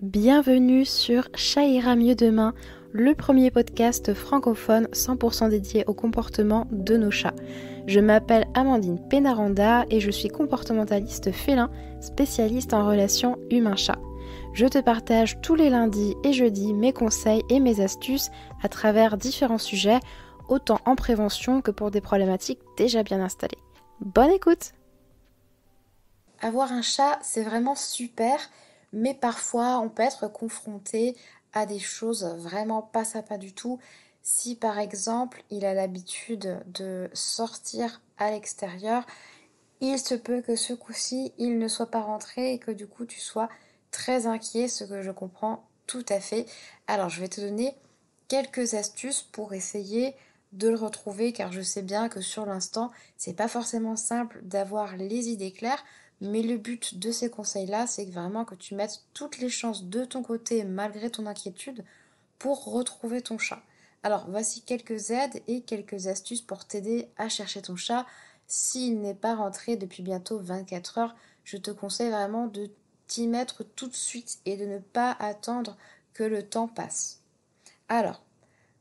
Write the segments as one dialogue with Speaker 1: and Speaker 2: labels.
Speaker 1: Bienvenue sur Chat ira mieux demain, le premier podcast francophone 100% dédié au comportement de nos chats. Je m'appelle Amandine Pénaranda et je suis comportementaliste félin, spécialiste en relations humain-chat. Je te partage tous les lundis et jeudis mes conseils et mes astuces à travers différents sujets, autant en prévention que pour des problématiques déjà bien installées. Bonne écoute! Avoir un chat, c'est vraiment super, mais parfois on peut être confronté à des choses vraiment pas sympas du tout. Si par exemple il a l'habitude de sortir à l'extérieur, il se peut que ce coup-ci il ne soit pas rentré et que du coup tu sois très inquiet, ce que je comprends tout à fait. Alors je vais te donner quelques astuces pour essayer de le retrouver, car je sais bien que sur l'instant c'est pas forcément simple d'avoir les idées claires. Mais le but de ces conseils-là, c'est vraiment que tu mettes toutes les chances de ton côté, malgré ton inquiétude, pour retrouver ton chat. Alors, voici quelques aides et quelques astuces pour t'aider à chercher ton chat. S'il n'est pas rentré depuis bientôt 24 heures, je te conseille vraiment de t'y mettre tout de suite et de ne pas attendre que le temps passe. Alors,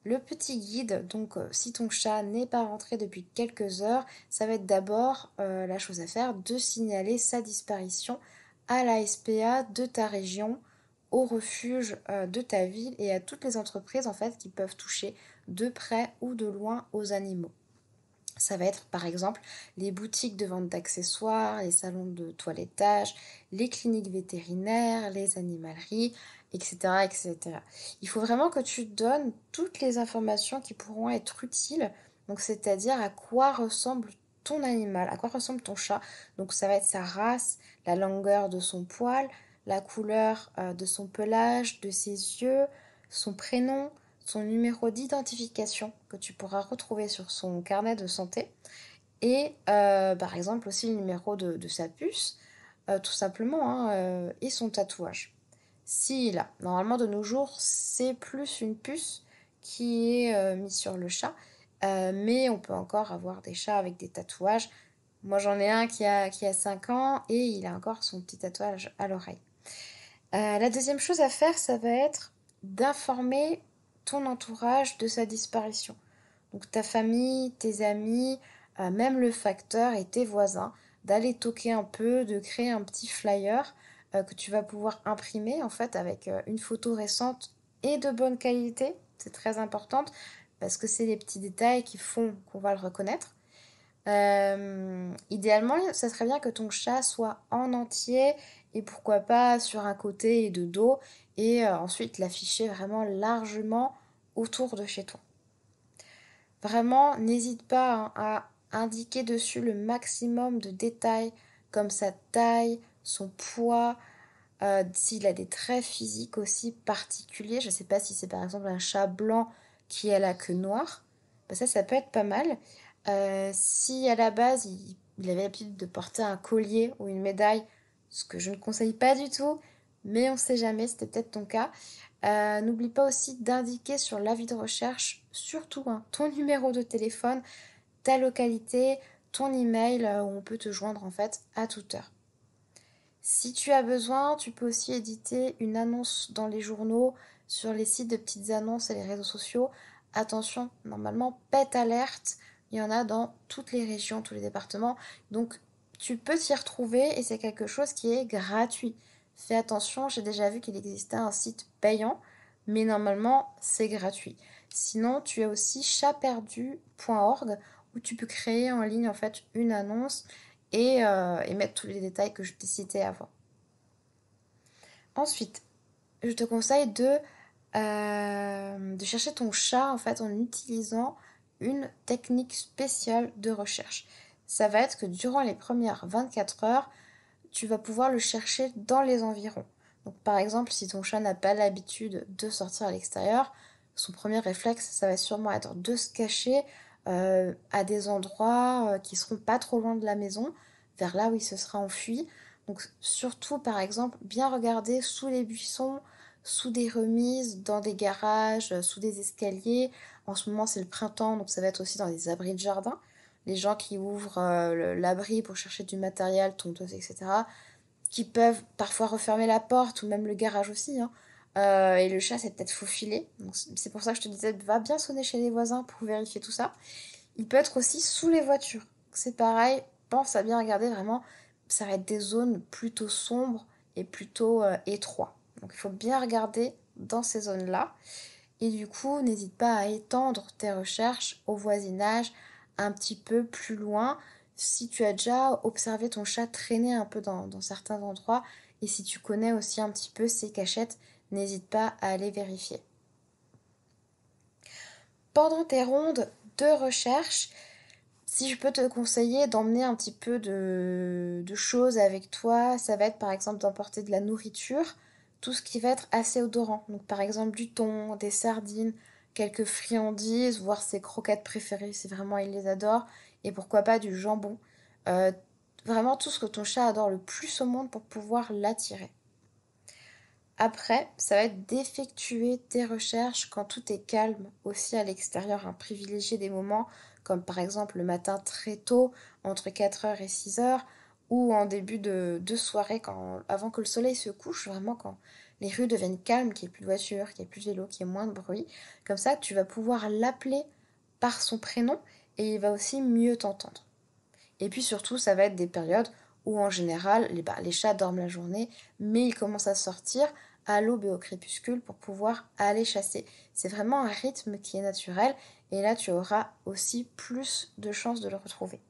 Speaker 1: le petit guide, donc si ton chat n'est pas rentré depuis quelques heures, ça va être d'abord la chose à faire de signaler sa disparition à la SPA de ta région, au refuge de ta ville et à toutes les entreprises en fait qui peuvent toucher de près ou de loin aux animaux. Ça va être par exemple les boutiques de vente d'accessoires, les salons de toilettage, les cliniques vétérinaires, les animaleries, etc., etc. Il faut vraiment que tu donnes toutes les informations qui pourront être utiles, donc c'est-à-dire à quoi ressemble ton animal, à quoi ressemble ton chat. Donc ça va être sa race, la longueur de son poil, la couleur de son pelage, de ses yeux, son prénom, son numéro d'identification que tu pourras retrouver sur son carnet de santé et par exemple aussi le numéro de sa puce, tout simplement, hein, et son tatouage. S'il a, normalement de nos jours, c'est plus une puce qui est mise sur le chat, mais on peut encore avoir des chats avec des tatouages. Moi j'en ai un qui a 5 ans et il a encore son petit tatouage à l'oreille. La deuxième chose à faire, ça va être d'informer ton entourage de sa disparition. Donc ta famille, tes amis, même le facteur et tes voisins, d'aller toquer un peu, de créer un petit flyer que tu vas pouvoir imprimer en fait avec une photo récente et de bonne qualité. C'est très important parce que c'est les petits détails qui font qu'on va le reconnaître. Idéalement, ça serait bien que ton chat soit en entier et pourquoi pas sur un côté et de dos et ensuite l'afficher vraiment largement autour de chez toi. Vraiment, n'hésite pas à indiquer dessus le maximum de détails comme sa taille, son poids, s'il a des traits physiques aussi particuliers. Je ne sais pas si c'est par exemple un chat blanc qui a la queue noire. Ben ça peut être pas mal. Si à la base il avait l'habitude de porter un collier ou une médaille, ce que je ne conseille pas du tout, mais on ne sait jamais, c'était peut-être ton cas. N'oublie pas aussi d'indiquer sur l'avis de recherche, surtout ton numéro de téléphone, ta localité, ton email où on peut te joindre en fait à toute heure. Si tu as besoin, tu peux aussi éditer une annonce dans les journaux, sur les sites de petites annonces et les réseaux sociaux. Attention, normalement, pet alerte, il y en a dans toutes les régions, tous les départements. Donc, tu peux t'y retrouver et c'est quelque chose qui est gratuit. Fais attention, j'ai déjà vu qu'il existait un site payant, mais normalement, c'est gratuit. Sinon, tu as aussi chatperdu.org où tu peux créer en ligne en fait une annonce et mettre tous les détails que je t'ai cités avant. Ensuite, je te conseille de chercher ton chat en fait en utilisant une technique spéciale de recherche. Ça va être que durant les premières 24 heures, tu vas pouvoir le chercher dans les environs. Donc par exemple, si ton chat n'a pas l'habitude de sortir à l'extérieur, son premier réflexe, ça va sûrement être de se cacher à des endroits qui seront pas trop loin de la maison, vers là où il se sera enfui. Donc surtout, par exemple, bien regarder sous les buissons, sous des remises, dans des garages, sous des escaliers. En ce moment, c'est le printemps, donc ça va être aussi dans des abris de jardin. les gens qui ouvrent l'abri pour chercher du matériel, tondeuse, etc., qui peuvent parfois refermer la porte, ou même le garage aussi, hein. Et le chat s'est peut-être faufilé. Donc c'est pour ça que je te disais, va bien sonner chez les voisins pour vérifier tout ça. Il peut être aussi sous les voitures. C'est pareil, pense à bien regarder vraiment. Ça va être des zones plutôt sombres et plutôt étroites. Donc il faut bien regarder dans ces zones-là. Et du coup, n'hésite pas à étendre tes recherches au voisinage un petit peu plus loin. Si tu as déjà observé ton chat traîner un peu dans certains endroits, et si tu connais aussi un petit peu ses cachettes, n'hésite pas à aller vérifier. Pendant tes rondes de recherche, si je peux te conseiller d'emmener un petit peu de choses avec toi, ça va être par exemple d'emporter de la nourriture, tout ce qui va être assez odorant. Donc par exemple du thon, des sardines, quelques friandises, voire ses croquettes préférées si vraiment il les adore, et pourquoi pas du jambon. Euh, Vraiment tout ce que ton chat adore le plus au monde pour pouvoir l'attirer. Après, ça va être d'effectuer tes recherches quand tout est calme, aussi à l'extérieur, hein. Privilégier des moments comme par exemple le matin très tôt, entre 4h et 6h, ou en début de soirée, avant que le soleil se couche, vraiment quand les rues deviennent calmes, qu'il n'y ait plus de voitures, qu'il n'y ait plus de vélos, qu'il y ait moins de bruit. Comme ça, tu vas pouvoir l'appeler par son prénom et il va aussi mieux t'entendre. Et puis surtout, ça va être des périodes où en général, les chats dorment la journée, mais ils commencent à sortir à l'aube et au crépuscule pour pouvoir aller chasser. C'est vraiment un rythme qui est naturel et là tu auras aussi plus de chances de le retrouver.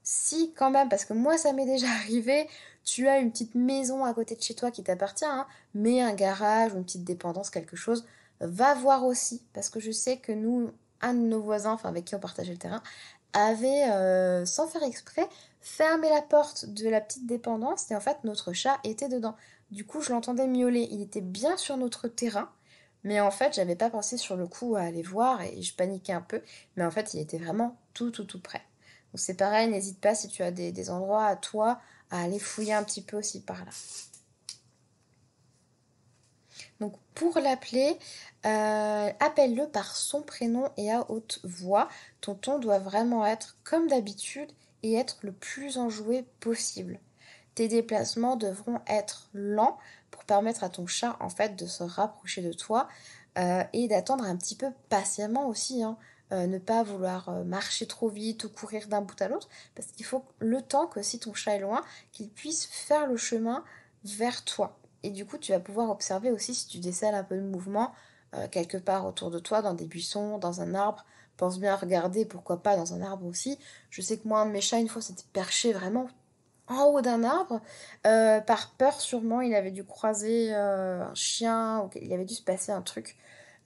Speaker 1: Si quand même, parce que moi ça m'est déjà arrivé, tu as une petite maison à côté de chez toi qui t'appartient, hein, mais un garage ou une petite dépendance, quelque chose, va voir aussi, parce que je sais que nous, un de nos voisins, enfin avec qui on partageait le terrain, avait, sans faire exprès, fermé la porte de la petite dépendance et en fait notre chat était dedans. Du coup je l'entendais miauler, il était bien sur notre terrain, mais en fait j'avais pas pensé sur le coup à aller voir et je paniquais un peu, mais en fait il était vraiment tout près. Donc c'est pareil, n'hésite pas si tu as des endroits à toi à aller fouiller un petit peu aussi par là. Donc pour l'appeler, appelle-le par son prénom et à haute voix. Ton ton doit vraiment être comme d'habitude et être le plus enjoué possible. Tes déplacements devront être lents pour permettre à ton chat en fait de se rapprocher de toi et d'attendre un petit peu patiemment aussi, hein. Ne pas vouloir marcher trop vite ou courir d'un bout à l'autre parce qu'il faut le temps que si ton chat est loin, qu'il puisse faire le chemin vers toi. Et du coup, tu vas pouvoir observer aussi si tu décèles un peu de mouvement quelque part autour de toi, dans des buissons, dans un arbre. Pense bien à regarder, pourquoi pas dans un arbre aussi. Je sais que moi, un de mes chats, une fois, s'était perché vraiment en haut d'un arbre. Par peur, sûrement, il avait dû croiser un chien, ou il avait dû se passer un truc.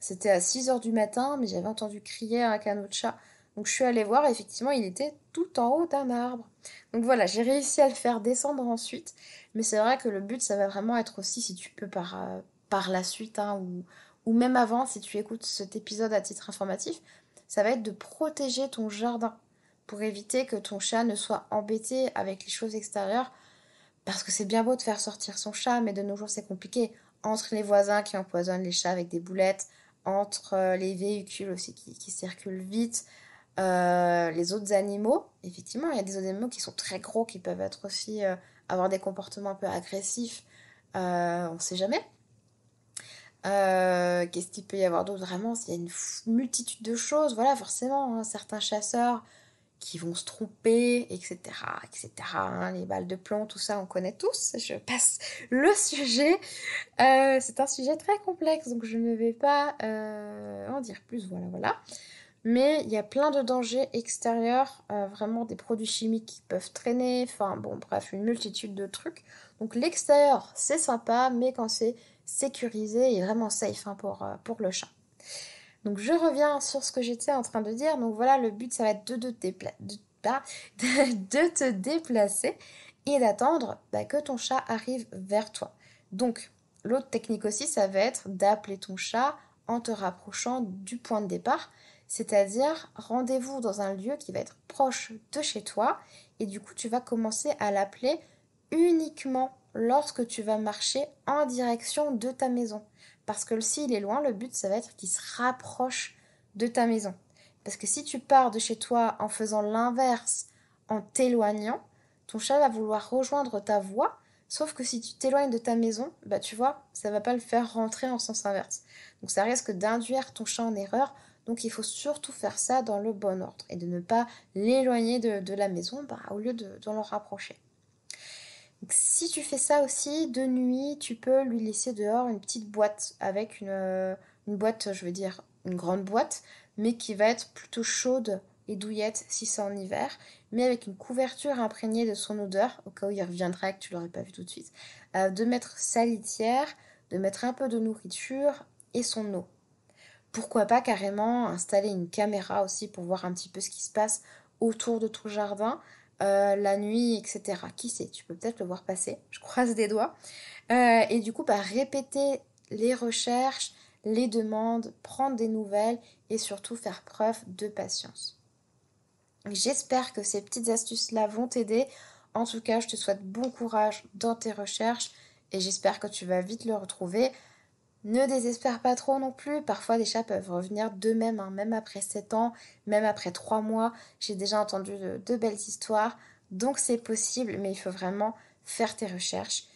Speaker 1: C'était à 6h du matin, mais j'avais entendu crier un canot de chat. Donc je suis allée voir, et effectivement, il était tout en haut d'un arbre. Donc voilà, j'ai réussi à le faire descendre ensuite. Mais c'est vrai que le but, ça va vraiment être aussi, si tu peux par la suite, hein, ou même avant, si tu écoutes cet épisode à titre informatif, ça va être de protéger ton jardin pour éviter que ton chat ne soit embêté avec les choses extérieures. Parce que c'est bien beau de faire sortir son chat, mais de nos jours c'est compliqué. Entre les voisins qui empoisonnent les chats avec des boulettes, entre les véhicules aussi qui circulent vite, les autres animaux, effectivement, il y a des autres animaux qui sont très gros, qui peuvent être aussi avoir des comportements un peu agressifs. On ne sait jamais. Qu'est-ce qu'il peut y avoir d'autre vraiment? Il y a une multitude de choses. Voilà, forcément, hein, certains chasseurs qui vont se tromper, etc., etc., hein, les balles de plomb, tout ça, on connaît tous. Je passe le sujet. C'est un sujet très complexe, donc je ne vais pas en dire plus, voilà. Mais il y a plein de dangers extérieurs, vraiment des produits chimiques qui peuvent traîner, enfin bon, bref, une multitude de trucs. Donc l'extérieur, c'est sympa, mais quand c'est sécurisé et vraiment safe, hein, pour le chat. Donc je reviens sur ce que j'étais en train de dire. Donc voilà, le but, ça va être de te déplacer et d'attendre que ton chat arrive vers toi. Donc l'autre technique aussi, ça va être d'appeler ton chat en te rapprochant du point de départ. C'est-à-dire, rendez-vous dans un lieu qui va être proche de chez toi et du coup, tu vas commencer à l'appeler uniquement lorsque tu vas marcher en direction de ta maison. Parce que s'il est loin, le but, ça va être qu'il se rapproche de ta maison. Parce que si tu pars de chez toi en faisant l'inverse, en t'éloignant, ton chat va vouloir rejoindre ta voie, sauf que si tu t'éloignes de ta maison, bah tu vois, ça va pas le faire rentrer en sens inverse. Donc ça risque d'induire ton chat en erreur, donc il faut surtout faire ça dans le bon ordre et de ne pas l'éloigner de la maison au lieu de le rapprocher. Donc, si tu fais ça aussi, de nuit, tu peux lui laisser dehors une petite boîte avec une boîte, je veux dire une grande boîte, mais qui va être plutôt chaude et douillette si c'est en hiver, mais avec une couverture imprégnée de son odeur, au cas où il reviendra et que tu l'aurais pas vu tout de suite, de mettre sa litière, de mettre un peu de nourriture et son eau. Pourquoi pas carrément installer une caméra aussi pour voir un petit peu ce qui se passe autour de ton jardin, la nuit, etc. Qui sait, tu peux peut-être le voir passer, je croise des doigts. Et du coup, répéter les recherches, les demandes, prendre des nouvelles et surtout faire preuve de patience. J'espère que ces petites astuces-là vont t'aider. En tout cas, je te souhaite bon courage dans tes recherches et j'espère que tu vas vite le retrouver. Ne désespère pas trop non plus, parfois les chats peuvent revenir d'eux-mêmes, même après 7 ans, même après 3 mois. J'ai déjà entendu de belles histoires, donc c'est possible, mais il faut vraiment faire tes recherches.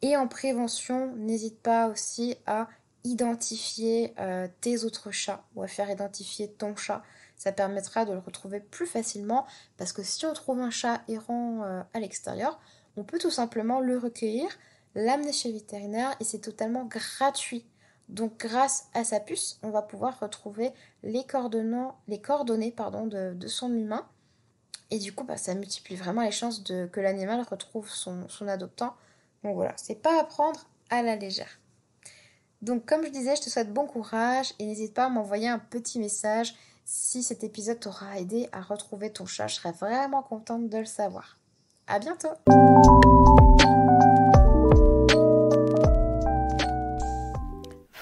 Speaker 1: Et en prévention, n'hésite pas aussi à identifier tes autres chats ou à faire identifier ton chat. Ça permettra de le retrouver plus facilement parce que si on trouve un chat errant à l'extérieur, on peut tout simplement le recueillir, l'amener chez le vétérinaire et c'est totalement gratuit. Donc grâce à sa puce, on va pouvoir retrouver les coordonnées de son humain. Et du coup, ça multiplie vraiment les chances que l'animal retrouve son adoptant. Donc voilà, c'est pas à prendre à la légère. Donc comme je disais, je te souhaite bon courage et n'hésite pas à m'envoyer un petit message si cet épisode t'aura aidé à retrouver ton chat. Je serais vraiment contente de le savoir. À bientôt!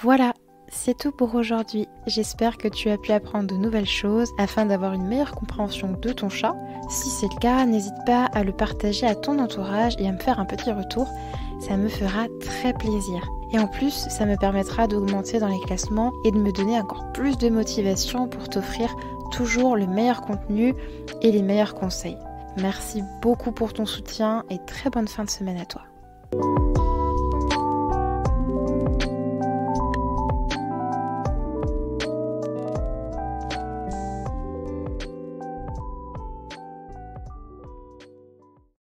Speaker 1: Voilà, c'est tout pour aujourd'hui. J'espère que tu as pu apprendre de nouvelles choses afin d'avoir une meilleure compréhension de ton chat. Si c'est le cas, n'hésite pas à le partager à ton entourage et à me faire un petit retour. Ça me fera très plaisir. Et en plus, ça me permettra d'augmenter dans les classements et de me donner encore plus de motivation pour t'offrir toujours le meilleur contenu et les meilleurs conseils. Merci beaucoup pour ton soutien et très bonne fin de semaine à toi.